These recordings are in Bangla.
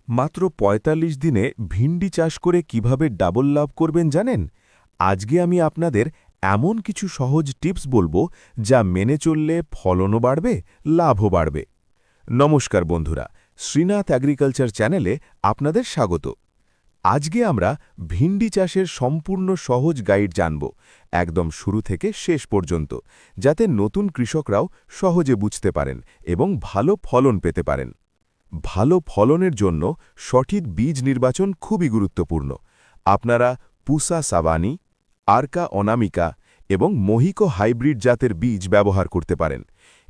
মাত্র ৪৫ দিনে ভিন্ডি চাষ করে কিভাবে ডাবল লাভ করবেন জানেন? আজকে আমি আপনাদের এমন কিছু সহজ টিপস বলবো যা মেনে চললে ফলনও বাড়বে, লাভও বাড়বে। নমস্কার বন্ধুরা, শ্রীনাথ এগ্রিকালচার চ্যানেলে আপনাদের স্বাগত। আজকে আমরা ভিন্ডি চাষের সম্পূর্ণ সহজ গাইড জানব, একদম শুরু থেকে শেষ পর্যন্ত, যাতে নতুন কৃষকরাও সহজে বুঝতে পারেন এবং ভালো ফলন পেতে পারেন। ভালো ফলনের জন্য সঠিক বীজ নির্বাচন খুবই গুরুত্বপূর্ণ। আপনারা পুসা সাবানি, আরকা অনামিকা এবং মোহিকো হাইব্রিড জাতের বীজ ব্যবহার করতে পারেন।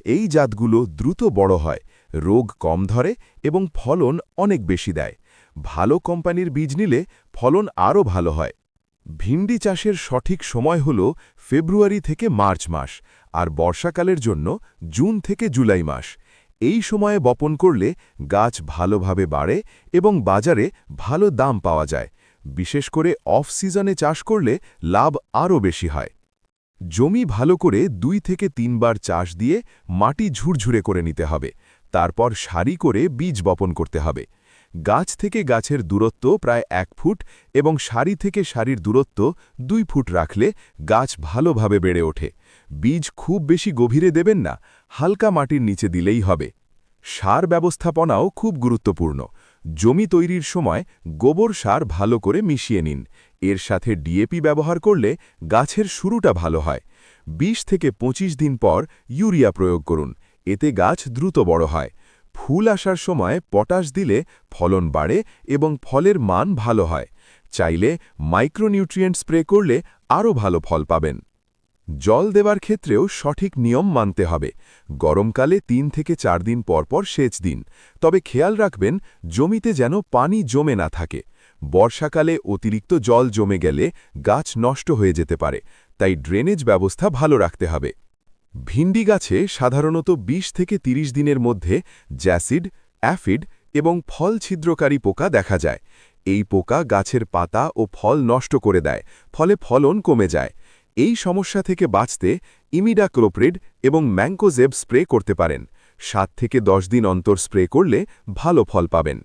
এই জাতগুলো দ্রুত বড় হয়, রোগ কম ধরে এবং ফলন অনেক বেশি দেয়। ভালো কোম্পানির বীজ নিলে ফলন আরও ভালো হয়। ভিন্ডি চাষের সঠিক সময় হল ফেব্রুয়ারি থেকে মার্চ মাস, আর বর্ষাকালের জন্য জুন থেকে জুলাই মাস। এই সময়ে বপন করলে গাছ ভালোভাবে বাড়ে এবং বাজারে ভালো দাম পাওয়া যায়। বিশেষ করে অফ সিজনে চাষ করলে লাভ আরও বেশি হয়। জমি ভালো করে ২ থেকে ৩ বার চাষ দিয়ে মাটি ঝুরঝুরে করে নিতে হবে। তারপর সারি করে বীজ বপন করতে হবে। গাছ থেকে গাছের দূরত্ব প্রায় ১ ফুট এবং সারি থেকে সারির দূরত্ব ২ ফুট রাখলে গাছ ভালোভাবে বেড়ে ওঠে। বীজ খুব বেশি গভীরে দেবেন না, হালকা মাটির নিচে দিলেই হবে। সার ব্যবস্থাপনাও খুব গুরুত্বপূর্ণ। জমি তৈরির সময় গোবর সার ভালো করে মিশিয়ে নিন। এর সাথে ডিএপি ব্যবহার করলে গাছের শুরুটা ভালো হয়। ২০ থেকে ২৫ দিন পর ইউরিয়া প্রয়োগ করুন, এতে গাছ দ্রুত বড় হয়। ফুল আসার সময় পটাশ দিলে ফলন বাড়ে এবং ফলের মান ভালো হয়। চাইলে মাইক্রোনিউট্রিয়েন্ট স্প্রে করলে আরও ভালো ফল পাবেন। জল দেওয়ার ক্ষেত্রেও সঠিক নিয়ম মানতে হবে। গরমকালে ৩ থেকে ৪ দিন পরপর সেচ দিন, তবে খেয়াল রাখবেন জমিতে যেন পানি জমে না থাকে। বর্ষাকালে অতিরিক্ত জল জমে গেলে গাছ নষ্ট হয়ে যেতে পারে, তাই ড্রেনেজ ব্যবস্থা ভালো রাখতে হবে। ভিন্ডি গাছে সাধারণত ২০ থেকে ৩০ দিনের মধ্যে জ্যাসিড, অ্যাফিড এবং ফল ছিদ্রকারী পোকা দেখা যায়। এই পোকা গাছের পাতা ও ফল নষ্ট করে দেয়, ফলে ফলন কমে যায়। এই সমস্যা থেকে বাঁচতে ইমিডাক্লোপ্রিড এবং ম্যাঙ্কোজেব স্প্রে করতে পারেন। ৭ থেকে ১০ দিন অন্তর স্প্রে করলে ভালো ফল পাবেন।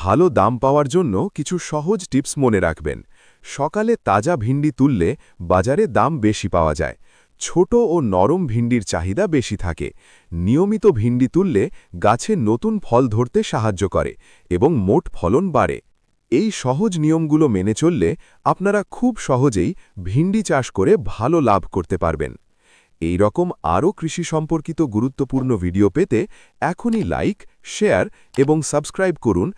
ভালো দাম পাওয়ার জন্য কিছু সহজ টিপস মনে রাখবেন। সকালে তাজা ভিন্ডি তুললে বাজারে দাম বেশি পাওয়া যায়। ছোট ও নরম ভিন্ডির চাহিদা বেশি থাকে। নিয়মিত ভিন্ডি তুললে গাছে নতুন ফল ধরতে সাহায্য করে এবং মোট ফলন বাড়ে। এই সহজ নিয়মগুলো মেনে চললে আপনারা খুব সহজেই ভিন্ডি চাষ করে ভালো লাভ করতে পারবেন। এই রকম আরও কৃষি সম্পর্কিত গুরুত্বপূর্ণ ভিডিও পেতে এখনই লাইক, শেয়ার এবং সাবস্ক্রাইব করুন